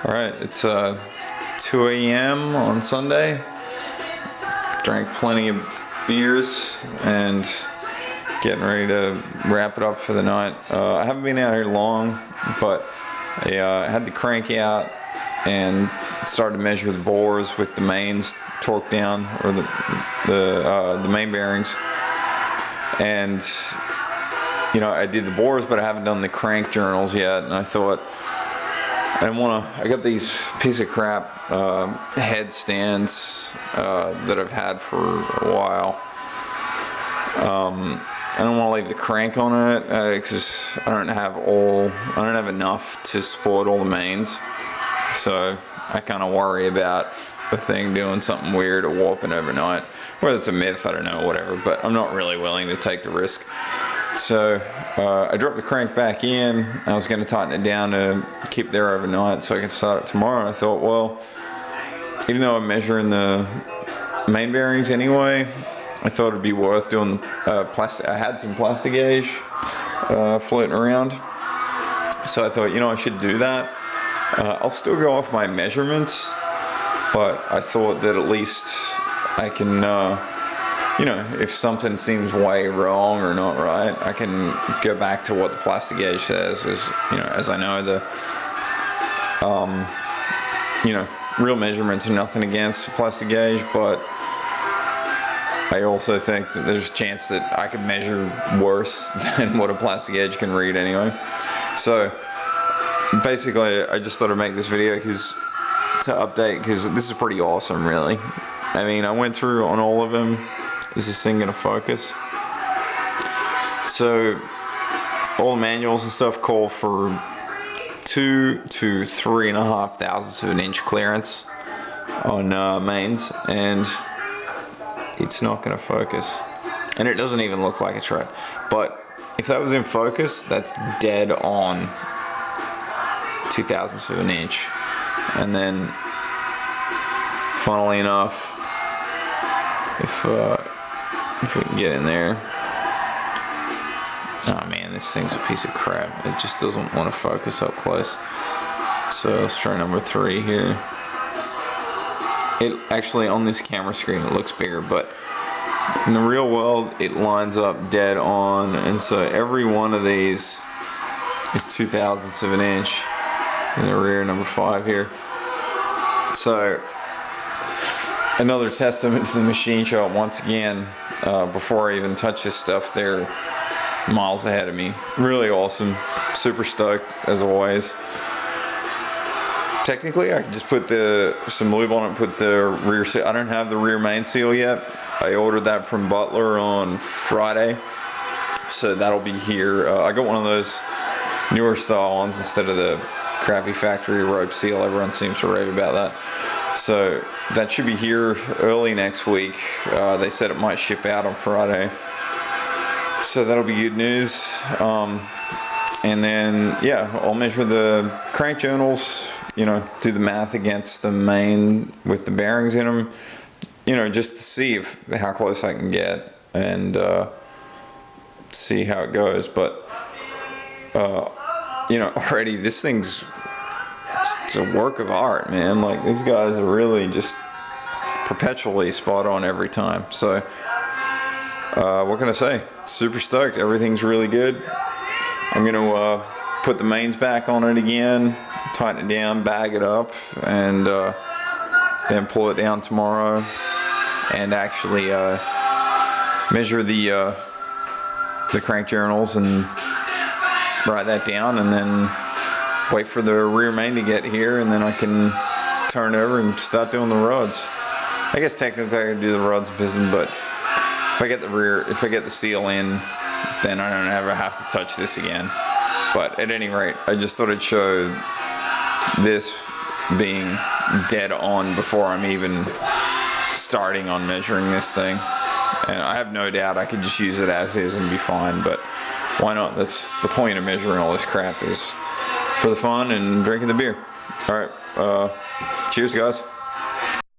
All right, it's 2 a.m. on Sunday. Drank plenty of beers and getting ready to wrap it up for the night. I haven't been out here long, but I had the crank out and started to measure the bores with the mains torqued down, or the main bearings. And you know, I did the bores, but I haven't done the crank journals yet. And I thought, I got these piece of crap headstands that I've had for a while. I don't want to leave the crank on it because I don't have enough to support all the mains. So I kind of worry about the thing doing something weird or warping overnight. Whether it's a myth, I don't know, whatever. But I'm not really willing to take the risk. So I dropped the crank back in. I was going to tighten it down to keep there overnight so I can start it tomorrow. And I thought, well, even though I'm measuring the main bearings anyway, I thought it'd be worth doing plastic. I had some plastigage floating around, so I thought, you know, I should do that. I'll still go off my measurements, but I thought that at least I can, you know, if something seems way wrong or not right, I can go back to what the plastigage says. As I know, the real measurements are nothing against plastigage, but I also think that there's a chance that I could measure worse than what a plastigage can read anyway. So basically, I just thought I'd make this video to update, because this is pretty awesome, really. I mean, I went through on all of them. Is this thing gonna focus? So all the manuals and stuff call for 2 to 3.5 thousandths of an inch clearance on mains, and it's not going to focus, and it doesn't even look like it's right. But if that was in focus, that's dead on 2 thousandths of an inch. And then, funnily enough, if we can get in there, oh man, this thing's a piece of crap. It just doesn't want to focus up close. So let's try number 3 here. It actually, on this camera screen, it looks bigger, but in the real world, it lines up dead on. And so every one of these is 2 thousandths of an inch in the rear, number 5 here. So another testament to the machine shop once again. Before I even touch this stuff, they're miles ahead of me. Really awesome. Super stoked as always. Technically, I could just put some lube on it and put the rear seal. I don't have the rear main seal yet. I ordered that from Butler on Friday, so that'll be here. I got one of those newer style ones instead of the crappy factory rope seal. Everyone seems to rave about that. So that should be here early next week. They said it might ship out on Friday, so that'll be good news. And then, yeah, I'll measure the crank journals, you know, do the math against the main with the bearings in them, you know, just to see how close I can get and see how it goes. But you know, already this thing's, it's a work of art, man. Like, these guys are really just perpetually spot on every time. So what can I say? Super stoked. Everything's really good. I'm gonna put the mains back on it again, tighten it down, bag it up, and then pull it down tomorrow and actually measure the crank journals and write that down, and then wait for the rear main to get here, and then I can turn it over and start doing the rods. I guess technically I can do the rods and piston, but if I get the seal in, then I don't ever have to touch this again. But at any rate, I just thought I'd show this being dead on before I'm even starting on measuring this thing. And I have no doubt I could just use it as is and be fine, but why not? That's the point of measuring all this crap, is for the fun and drinking the beer. All right, cheers guys.